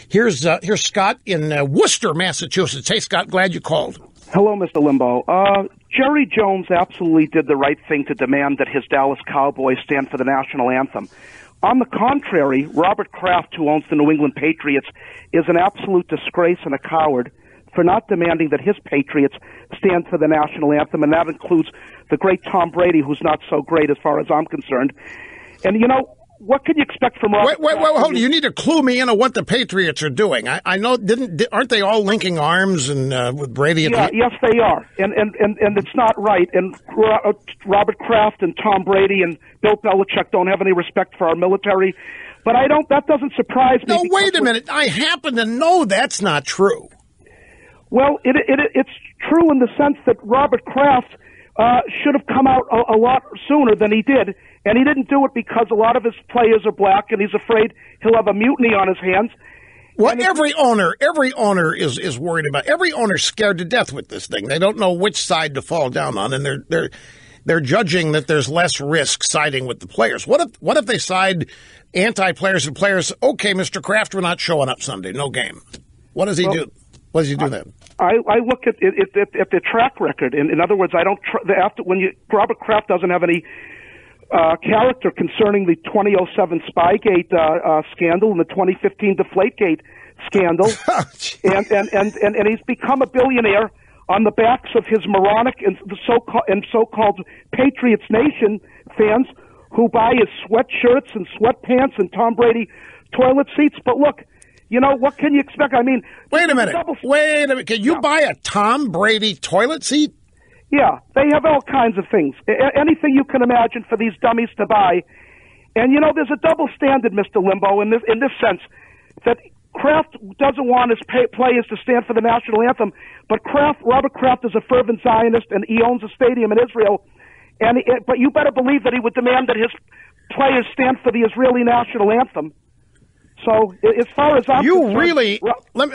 Here's Scott in Worcester, Massachusetts. Hey, Scott, glad you called. Hello, Mr. Limbaugh. Jerry Jones absolutely did the right thing to demand that his Dallas Cowboys stand for the national anthem. On the contrary, Robert Kraft, who owns the New England Patriots, is an absolute disgrace and a coward for not demanding that his Patriots stand for the national anthem, and that includes the great Tom Brady, who's not so great as far as I'm concerned. And, you know, what can you expect from Robert Wait, hold on. You need to clue me in on what the Patriots are doing. I know, aren't they all linking arms and with Brady? Yes, they are, and it's not right. And Robert Kraft and Tom Brady and Bill Belichick don't have any respect for our military. But that doesn't surprise me. No, wait a minute. I happen to know that's not true. Well, it's true in the sense that Robert Kraft should have come out a lot sooner than he did. And he didn't do it because a lot of his players are black, and he's afraid he'll have a mutiny on his hands. Well, every owner is worried about. Every owner's scared to death with this thing. They don't know which side to fall down on, and they're judging that there's less risk siding with the players. What if they side anti-players and players? Okay, Mr. Kraft, we're not showing up Sunday, no game. What does he do? What does he do then? I look at the track record. In other words, Robert Kraft doesn't have any character concerning the 2007 Spygate scandal and the 2015 Deflategate scandal, and he's become a billionaire on the backs of his moronic and so-called Patriots Nation fans who buy his sweatshirts and sweatpants and Tom Brady toilet seats. But look, you know, what can you expect? I mean, wait a minute. Can you buy a Tom Brady toilet seat? Yeah, they have all kinds of things. Anything you can imagine for these dummies to buy. And, you know, there's a double standard, Mr. Limbaugh, in this sense, that Kraft doesn't want his players to stand for the national anthem, but Robert Kraft is a fervent Zionist, and he owns a stadium in Israel. But you better believe that he would demand that his players stand for the Israeli national anthem. So, as far as I'm concerned, really let me.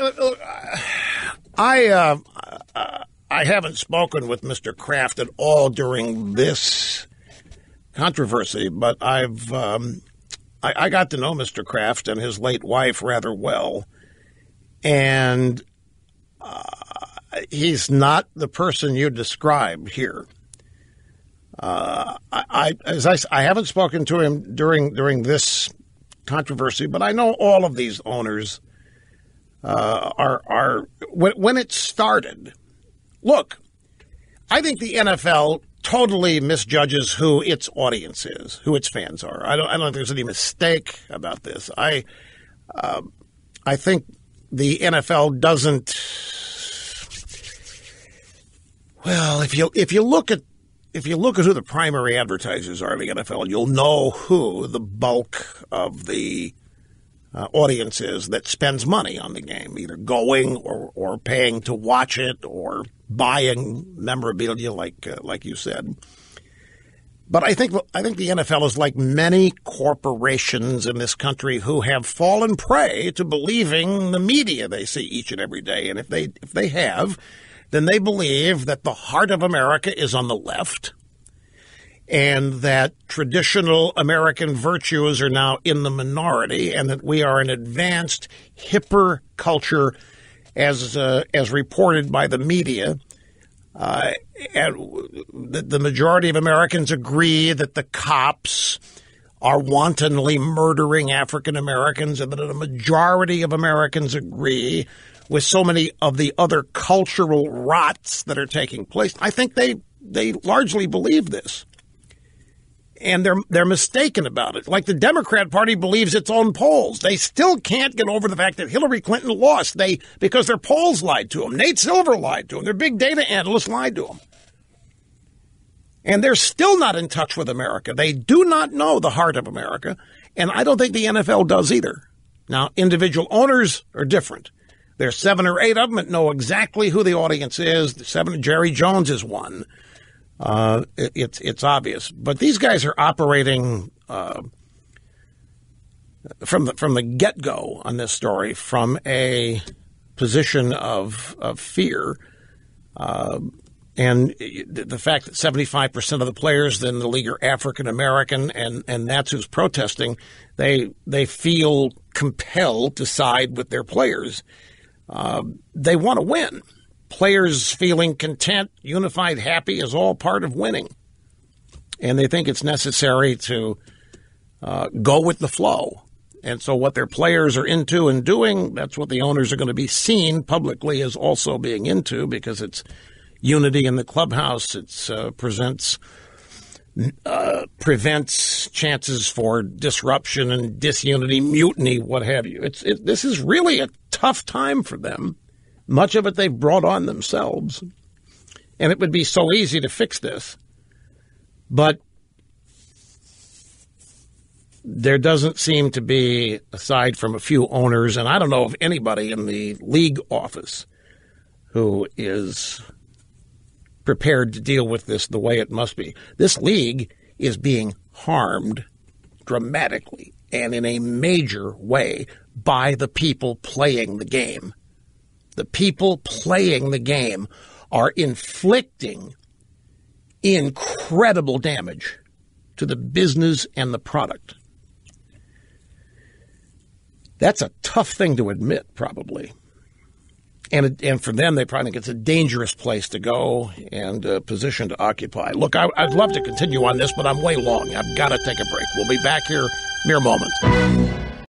I haven't spoken with Mr. Kraft at all during this controversy, but I got to know Mr. Kraft and his late wife rather well, and he's not the person you described here. I haven't spoken to him during this controversy, but I know all of these owners are when it started. Look, I think the NFL totally misjudges who its audience is, who its fans are. I don't think there's any mistake about this. I think the NFL doesn't. Well, if you look at who the primary advertisers are in the NFL, you'll know who the bulk of the audience is that spends money on the game, either going or paying to watch it or buying memorabilia, like you said. But I think the NFL is like many corporations in this country who have fallen prey to believing the media they see each and every day. And if they have, then they believe that the heart of America is on the left, and that traditional American virtues are now in the minority, and that we are an advanced, hipper culture as reported by the media. And the majority of Americans agree that the cops are wantonly murdering African Americans, and that a majority of Americans agree with so many of the other cultural rots that are taking place. I think they largely believe this. And they're mistaken about it. Like the Democrat Party believes its own polls. They still can't get over the fact that Hillary Clinton lost because their polls lied to them. Nate Silver lied to them. Their big data analysts lied to them. And they're still not in touch with America. They do not know the heart of America. And I don't think the NFL does either. Now, individual owners are different. There's 7 or 8 of them that know exactly who the audience is. Jerry Jones is one. It's obvious, but these guys are operating from the get-go on this story from a position of fear, and the fact that 75% of the players in the league are African American, and that's who's protesting. They feel compelled to side with their players. They want to win. Players feeling content, unified, happy is all part of winning. And they think it's necessary to go with the flow. And so what their players are into and doing, that's what the owners are going to be seen publicly as also being into, because it's unity in the clubhouse. It prevents chances for disruption and disunity, mutiny, what have you. This is really a tough time for them. Much of it they've brought on themselves. And it would be so easy to fix this. But there doesn't seem to be, aside from a few owners, and I don't know of anybody in the league office who is prepared to deal with this the way it must be. This league is being harmed dramatically and in a major way by the people playing the game. The people playing the game are inflicting incredible damage to the business and the product. That's a tough thing to admit, probably. And for them, they probably think it's a dangerous place to go and a position to occupy. Look, I'd love to continue on this, but I'm way long. I've got to take a break. We'll be back here mere moments.